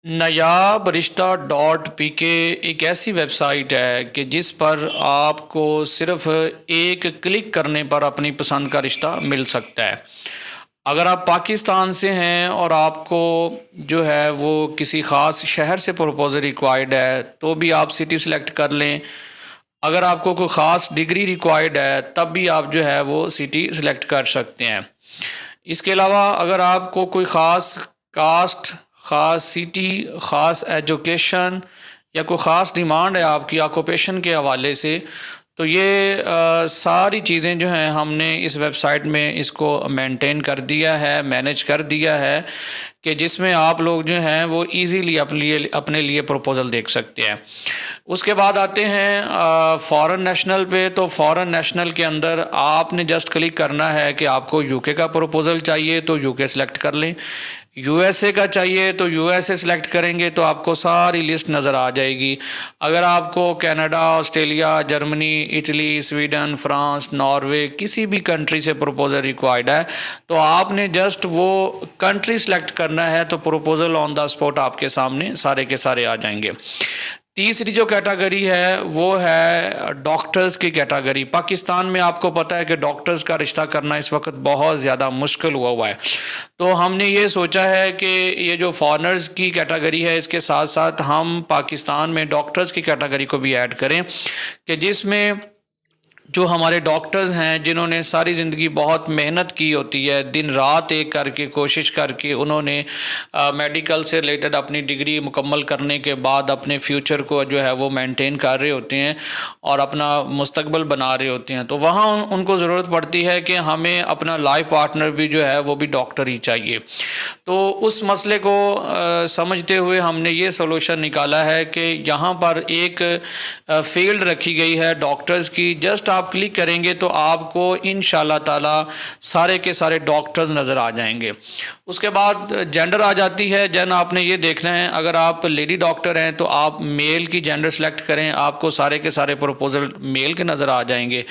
नायाब रिश्ता dot P के एक ऐसी वेबसाइट है कि जिस पर आपको सिर्फ एक क्लिक करने पर अपनी पसंद का रिश्ता मिल सकता है। अगर आप पाकिस्तान से हैं और आपको जो है वो किसी ख़ास शहर से प्रपोज़ल रिक्वायर्ड है तो भी आप सिटी सेलेक्ट कर लें। अगर आपको कोई ख़ास डिग्री रिक्वायर्ड है तब भी आप जो है वो सिटी सेलेक्ट कर सकते हैं। इसके अलावा अगर आपको कोई ख़ास कास्ट, ख़ास सिटी, ख़ास एजुकेशन या कोई ख़ास डिमांड है आपकी ऑक्यूपेशन के हवाले से, तो ये सारी चीज़ें जो हैं हमने इस वेबसाइट में इसको मेंटेन कर दिया है, मैनेज कर दिया है कि जिसमें आप लोग जो हैं वो इजीली अपने लिए प्रपोज़ल देख सकते हैं। उसके बाद आते हैं फ़ॉरेन नेशनल पे। तो फ़ॉरेन नेशनल के अंदर आपने जस्ट क्लिक करना है कि आपको यूके का प्रपोज़ल चाहिए तो यूके सेलेक्ट कर लें, यूएसए का चाहिए तो यूएसए सेलेक्ट करेंगे तो आपको सारी लिस्ट नज़र आ जाएगी। अगर आपको Canada, Australia, Germany, Italy, Sweden, France, Norway किसी भी कंट्री से प्रपोज़ल रिक्वायर्ड है तो आपने जस्ट वो कंट्री सेलेक्ट करना है तो प्रपोज़ल ऑन द स्पॉट आपके सामने सारे के सारे आ जाएंगे। तीसरी जो कैटेगरी है वो है डॉक्टर्स की कैटेगरी। पाकिस्तान में आपको पता है कि डॉक्टर्स का रिश्ता करना इस वक्त बहुत ज़्यादा मुश्किल हुआ है, तो हमने ये सोचा है कि ये जो फॉरेनर्स की कैटेगरी है इसके साथ साथ हम पाकिस्तान में डॉक्टर्स की कैटेगरी को भी ऐड करें कि जिसमें जो हमारे डॉक्टर्स हैं जिन्होंने सारी ज़िंदगी बहुत मेहनत की होती है, दिन रात एक करके कोशिश करके उन्होंने मेडिकल से रिलेटेड अपनी डिग्री मुकम्मल करने के बाद अपने फ्यूचर को जो है वो मेंटेन कर रहे होते हैं और अपना मुस्तकबिल बना रहे होते हैं, तो वहाँ उनको ज़रूरत पड़ती है कि हमें अपना लाइफ पार्टनर भी जो है वो भी डॉक्टर ही चाहिए। तो उस मसले को समझते हुए हमने ये सलूशन निकाला है कि यहाँ पर एक फील्ड रखी गई है डॉक्टर्स की। जस्ट आप क्लिक करेंगे तो आपको इंशाल्लाह ताला सारे के सारे डॉक्टर्स नज़र आ जाएंगे। उसके बाद जेंडर आ जाती है। जन आपने ये देखना है, अगर आप लेडी डॉक्टर हैं तो आप मेल की जेंडर सेलेक्ट करें, आपको सारे के सारे प्रपोज़ल मेल के नज़र आ जाएंगे।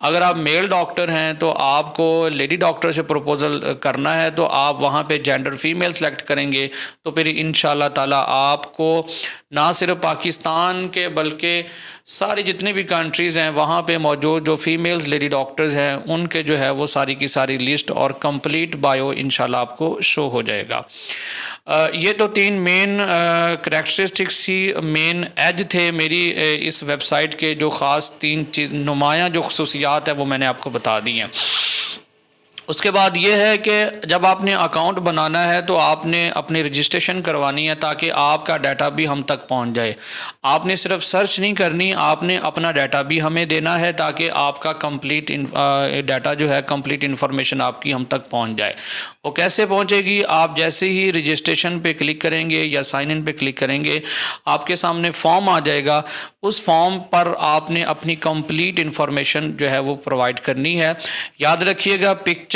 अगर आप मेल डॉक्टर हैं तो आपको लेडी डॉक्टर से प्रपोज़ल करना है तो आप वहाँ पे जेंडर फीमेल सेलेक्ट करेंगे तो फिर इंशाल्लाह ताला आपको ना सिर्फ पाकिस्तान के बल्कि सारी जितनी भी कंट्रीज़ हैं वहाँ पे मौजूद जो फीमेल्स लेडी डॉक्टर्स हैं उनके जो है वो सारी की सारी लिस्ट और कंप्लीट बायो इंशाल्लाह आपको शो हो जाएगा। ये तो तीन मेन करैक्टरिस्टिक्स ही मेन एज थे मेरी इस वेबसाइट के। जो ख़ास तीन चीज़ नुमायाँ जो खसूसियात है वो मैंने आपको बता दी हैं। उसके बाद ये है कि जब आपने अकाउंट बनाना है तो आपने अपनी रजिस्ट्रेशन करवानी है ताकि आपका डाटा भी हम तक पहुंच जाए। आपने सिर्फ सर्च नहीं करनी, आपने अपना डाटा भी हमें देना है ताकि आपका कंप्लीट डाटा जो है कंप्लीट इन्फॉर्मेशन आपकी हम तक पहुंच जाए। वो कैसे पहुंचेगी? आप जैसे ही रजिस्ट्रेशन पे क्लिक करेंगे या साइन इन पे क्लिक करेंगे आपके सामने फॉर्म आ जाएगा। उस फॉर्म पर आपने अपनी कंप्लीट इन्फॉर्मेशन जो है वो प्रोवाइड करनी है। याद रखिएगा पिक्चर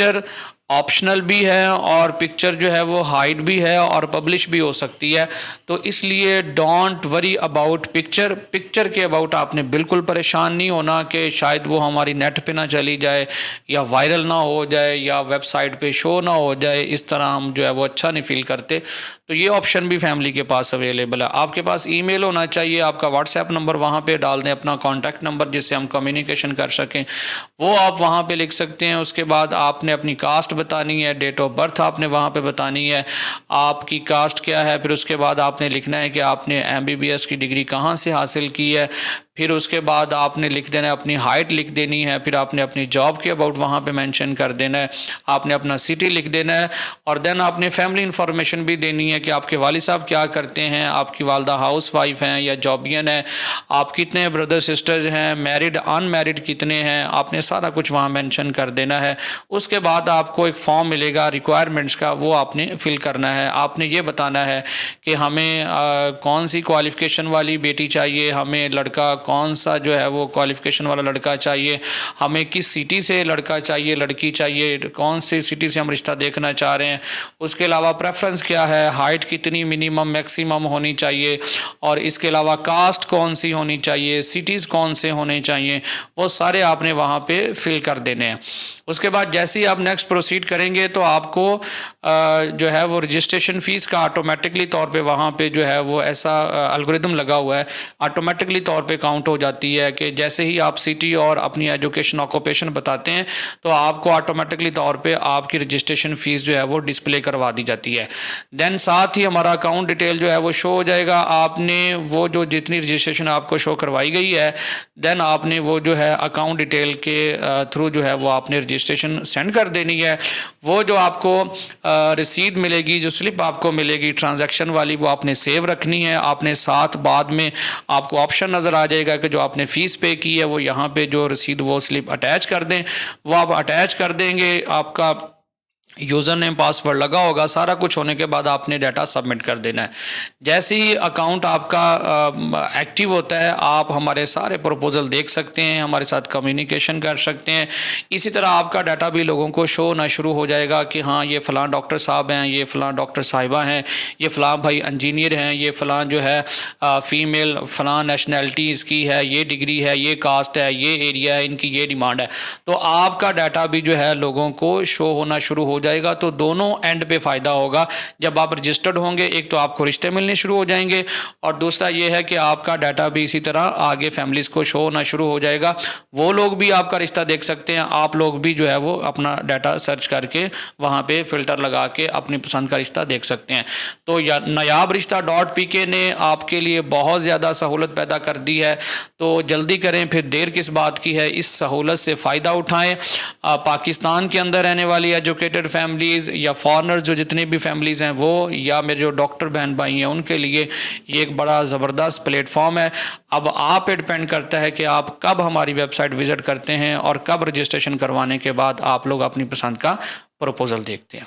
ऑप्शनल भी है और पिक्चर जो है वो हाइड भी है और पब्लिश भी हो सकती है, तो इसलिए don't worry about picture. Picture के अबाउट आपने बिल्कुल परेशान नहीं होना कि शायद वो हमारी नेट पे ना चली जाए या वायरल ना हो जाए या वेबसाइट पे शो ना हो जाए, इस तरह हम जो है वो अच्छा नहीं फील करते। तो ये ऑप्शन भी फैमिली के पास अवेलेबल है। आपके पास ईमेल होना चाहिए, आपका व्हाट्सएप नंबर वहाँ पे डाल दें, अपना कॉन्टैक्ट नंबर जिससे हम कम्युनिकेशन कर सकें, वो आप वहाँ पे लिख सकते हैं। उसके बाद आपने अपनी कास्ट बतानी है, डेट ऑफ बर्थ आपने वहाँ पे बतानी है, आपकी कास्ट क्या है। फिर उसके बाद आपने लिखना है कि आपने MBBS की डिग्री कहाँ से हासिल की है। फिर उसके बाद आपने लिख देना है, अपनी हाइट लिख देनी है। फिर आपने अपनी जॉब के अबाउट वहाँ पे मेंशन कर देना है, आपने अपना सिटी लिख देना है और देन आपने फैमिली इन्फॉर्मेशन भी देनी है कि आपके वालिद साहब क्या करते हैं, आपकी वालदा हाउस वाइफ हैं या जॉबियन है, आप कितने ब्रदर सिस्टर्स हैं, मैरिड अनमैरिड कितने हैं, आपने सारा कुछ वहाँ मेंशन कर देना है। उसके बाद आपको एक फॉर्म मिलेगा रिक्वायरमेंट्स का, वो आपने फिल करना है। आपने ये बताना है कि हमें कौन सी क्वालिफ़िकेशन वाली बेटी चाहिए, हमें लड़का कौन सा जो है वो क्वालिफ़िकेशन वाला लड़का चाहिए, हमें किस सिटी से लड़का चाहिए लड़की चाहिए, कौन सी सिटी से हम रिश्ता देखना चाह रहे हैं। उसके अलावा प्रेफरेंस क्या है, हाइट कितनी मिनिमम मैक्सिमम होनी चाहिए और इसके अलावा कास्ट कौन सी होनी चाहिए, सिटीज़ कौन से होने चाहिए, वो सारे आपने वहाँ पे फिल कर देने हैं। उसके बाद जैसे ही आप नेक्स्ट प्रोसीड करेंगे तो आपको जो है वो रजिस्ट्रेशन फ़ीस का ऑटोमेटिकली तौर पे वहाँ पे जो है वो ऐसा एल्गोरिदम लगा हुआ है, ऑटोमेटिकली तौर पे काउंट हो जाती है कि जैसे ही आप सिटी और अपनी एजुकेशन ऑक्यूपेशन बताते हैं तो आपको ऑटोमेटिकली तौर पे आपकी रजिस्ट्रेशन फ़ीस जो है वो डिस्प्ले करवा दी जाती है। देन साथ ही हमारा अकाउंट डिटेल जो है वो शो हो जाएगा। आपने वो जो जितनी रजिस्ट्रेशन आपको शो करवाई गई है, देन आपने वो जो है अकाउंट डिटेल के थ्रू जो है वो आपने रजिस्ट्रेशन सेंड कर देनी है। वो जो आपको रसीद मिलेगी, जो स्लिप आपको मिलेगी ट्रांजैक्शन वाली, वो आपने सेव रखनी है। आपने साथ बाद में आपको ऑप्शन नज़र आ जाएगा कि जो आपने फ़ीस पे की है वो यहाँ पे जो रसीद वो स्लिप अटैच कर दें, वो आप अटैच कर देंगे। आपका यूज़र नेम पासवर्ड लगा होगा, सारा कुछ होने के बाद आपने डाटा सबमिट कर देना है। जैसे ही अकाउंट आपका एक्टिव होता है, आप हमारे सारे प्रपोजल देख सकते हैं, हमारे साथ कम्युनिकेशन कर सकते हैं। इसी तरह आपका डाटा भी लोगों को शो होना शुरू हो जाएगा कि हाँ ये फ़लाँ डॉक्टर साहब हैं, ये फ़लाँ डॉक्टर साहिबा हैं, ये फ़लाँ भाई इंजीनियर हैं, ये फ़लाँ जो है फ़ीमेल फ़लाँ नेशनैलिटी इसकी है, ये डिग्री है, ये कास्ट है, ये एरिया है, इनकी ये डिमांड है। तो आपका डाटा भी जो है लोगों को शो होना शुरू हो जाएगा। तो दोनों एंड पे फ़ायदा होगा। जब आप रजिस्टर्ड होंगे, एक तो आपको रिश्ते मिलने शुरू हो जाएंगे और दूसरा ये है कि आपका डाटा भी इसी तरह आगे फैमिलीज़ को शो होना शुरू हो जाएगा। वो लोग भी आपका रिश्ता देख सकते हैं, आप लोग भी जो है वो अपना डाटा सर्च करके वहाँ पे फ़िल्टर लगा के अपनी पसंद का रिश्ता देख सकते हैं। तो नायाब रिश्ता .pk ने आपके लिए बहुत ज़्यादा सहूलत पैदा कर दी है। तो जल्दी करें, फिर देर किस बात की है। इस सहूलत से फ़ायदा उठाएँ। पाकिस्तान के अंदर रहने वाली एजुकेटेड फैमिलीज़ या फॉरेनर्स जो जितनी भी फैमिलीज़ हैं वो, या मेरे जो डॉक्टर बहन भाई हैं, उनके लिए ये एक बड़ा ज़बरदस्त प्लेटफॉर्म है। अब आप पे डिपेंड करता है कि आप कब हमारी वेबसाइट विज़िट करते हैं और कब रजिस्ट्रेशन करवाने के बाद आप लोग अपनी पसंद का प्रपोज़ल देखते हैं।